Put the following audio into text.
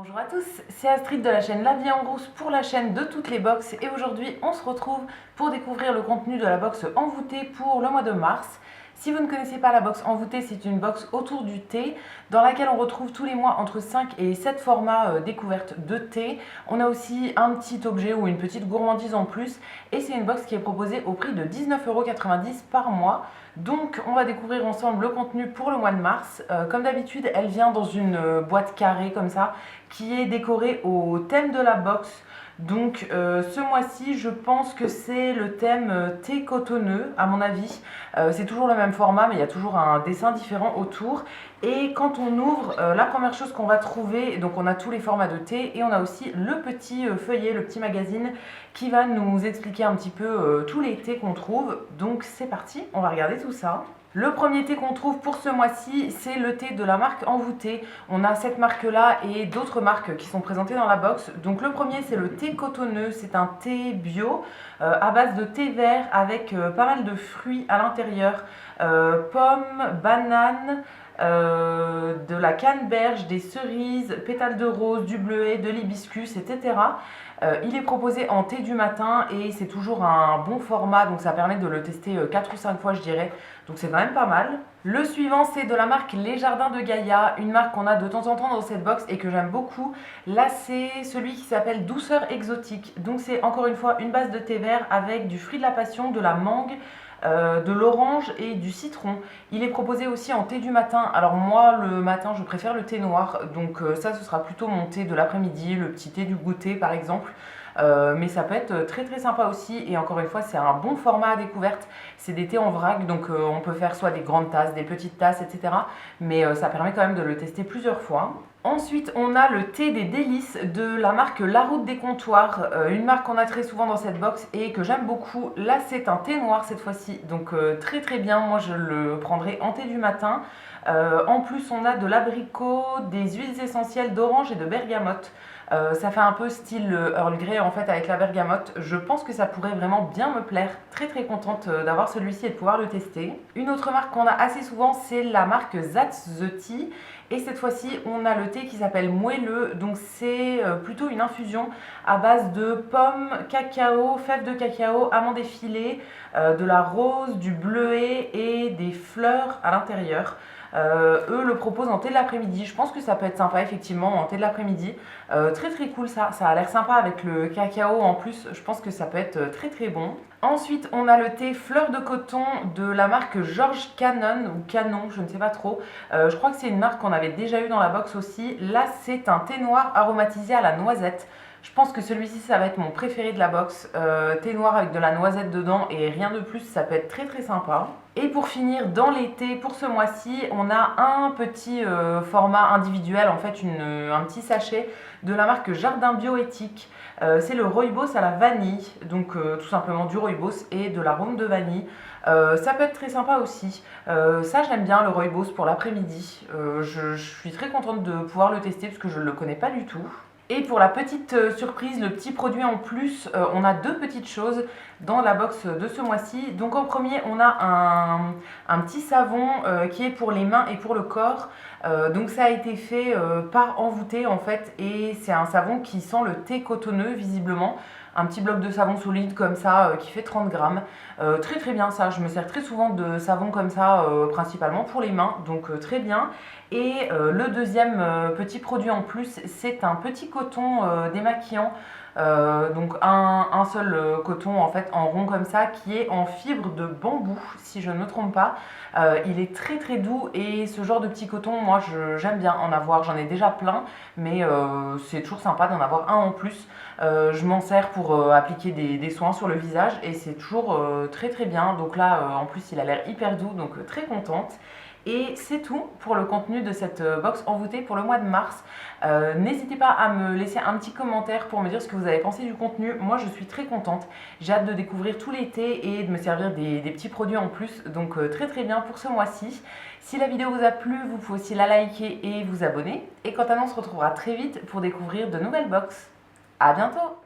Bonjour à tous, c'est Astrid de la chaîne La Vie en Rousse pour la chaîne de toutes les box et aujourd'hui on se retrouve pour découvrir le contenu de la box envoûtée pour le mois de mars. Si vous ne connaissez pas la box envoûtée, c'est une box autour du thé dans laquelle on retrouve tous les mois entre 5 et 7 formats découvertes de thé. On a aussi un petit objet ou une petite gourmandise en plus et c'est une box qui est proposée au prix de 19,90 € par mois. Donc on va découvrir ensemble le contenu pour le mois de mars. Comme d'habitude, elle vient dans une boîte carrée comme ça qui est décorée au thème de la box. Donc ce mois-ci, je pense que c'est le thème thé cotonneux à mon avis. C'est toujours le même format mais il y a toujours un dessin différent autour. Et quand on ouvre, la première chose qu'on va trouver, donc on a tous les formats de thé et on a aussi le petit feuillet, le petit magazine qui va nous expliquer un petit peu tous les thés qu'on trouve. Donc c'est parti, on va regarder tout ça. Le premier thé qu'on trouve pour ce mois-ci, c'est le thé de la marque Envoûtée. On a cette marque-là et d'autres marques qui sont présentées dans la box. Donc le premier, c'est le thé cotonneux. C'est un thé bio à base de thé vert avec pas mal de fruits à l'intérieur. Pommes, bananes, de la canneberge, des cerises, pétales de rose, du bleuet, de l'hibiscus, etc. Il est proposé en thé du matin et c'est toujours un bon format, donc ça permet de le tester 4 ou 5 fois je dirais, donc c'est quand même pas mal. Le suivant, c'est de la marque Les Jardins de Gaïa, une marque qu'on a de temps en temps dans cette box et que j'aime beaucoup. Là c'est celui qui s'appelle Douceur Exotique, donc c'est encore une fois une base de thé vert avec du fruit de la passion, de la mangue, de l'orange et du citron. Il est proposé aussi en thé du matin. Alors moi le matin je préfère le thé noir, donc ça ce sera plutôt mon thé de l'après-midi, le petit thé du goûter par exemple. Mais ça peut être très très sympa aussi et encore une fois c'est un bon format à découverte. C'est des thés en vrac donc on peut faire soit des grandes tasses, des petites tasses, etc. Mais ça permet quand même de le tester plusieurs fois. Ensuite, on a le thé des délices de la marque La Route des Comptoirs, une marque qu'on a très souvent dans cette box et que j'aime beaucoup. Là, c'est un thé noir cette fois-ci, donc très très bien. Moi, je le prendrai en thé du matin. En plus, on a de l'abricot, des huiles essentielles d'orange et de bergamote. Ça fait un peu style Earl Grey en fait avec la bergamote. Je pense que ça pourrait vraiment bien me plaire. Très très contente d'avoir celui-ci et de pouvoir le tester. Une autre marque qu'on a assez souvent, c'est la marque That's the Tea. Et cette fois-ci, on a le thé qui s'appelle moelleux. Donc c'est plutôt une infusion à base de pommes, cacao, fèves de cacao, amandes effilées, de la rose, du bleuet et des fleurs à l'intérieur. Eux le proposent en thé de l'après-midi. Je pense que ça peut être sympa effectivement en thé de l'après-midi. Très très cool ça a l'air sympa avec le cacao en plus. Je pense que ça peut être très très bon. Ensuite on a le thé fleur de coton de la marque George Cannon ou Canon, je ne sais pas trop. Je crois que c'est une marque qu'on avait déjà eu dans la box aussi. Là c'est un thé noir aromatisé à la noisette. Je pense que celui-ci ça va être mon préféré de la box. Thé noir avec de la noisette dedans et rien de plus, ça peut être très très sympa. Et pour finir, dans les thés pour ce mois-ci, on a un petit format individuel, en fait un petit sachet de la marque Jardin Bioéthique. C'est le rooibos à la vanille, donc tout simplement du rooibos et de l'arôme de vanille. Ça peut être très sympa aussi. Ça j'aime bien le rooibos pour l'après-midi. Je suis très contente de pouvoir le tester parce que je ne le connais pas du tout. Et pour la petite surprise, le petit produit en plus, on a deux petites choses dans la box de ce mois-ci. Donc en premier, on a un petit savon qui est pour les mains et pour le corps. Donc ça a été fait par Envoûtée en fait et c'est un savon qui sent le thé cotonneux visiblement. Un petit bloc de savon solide comme ça qui fait 30 grammes. Très très bien ça, je me sers très souvent de savon comme ça principalement pour les mains, donc très bien. Et le deuxième petit produit en plus, c'est un petit coton démaquillant. Donc un seul coton en fait en rond comme ça qui est en fibre de bambou si je ne me trompe pas. Il est très très doux et ce genre de petit coton moi j'aime bien en avoir, j'en ai déjà plein mais c'est toujours sympa d'en avoir un en plus. Je m'en sers pour appliquer des soins sur le visage et c'est toujours très très bien. Donc là en plus il a l'air hyper doux donc très contente. Et c'est tout pour le contenu de cette box envoûtée pour le mois de mars. N'hésitez pas à me laisser un petit commentaire pour me dire ce que vous avez pensé du contenu. Moi je suis très contente, j'ai hâte de découvrir tout l'été et de me servir des petits produits en plus. Donc très très bien pour ce mois-ci. Si la vidéo vous a plu, vous pouvez aussi la liker et vous abonner. Et quant à nous, on se retrouvera très vite pour découvrir de nouvelles box. A bientôt!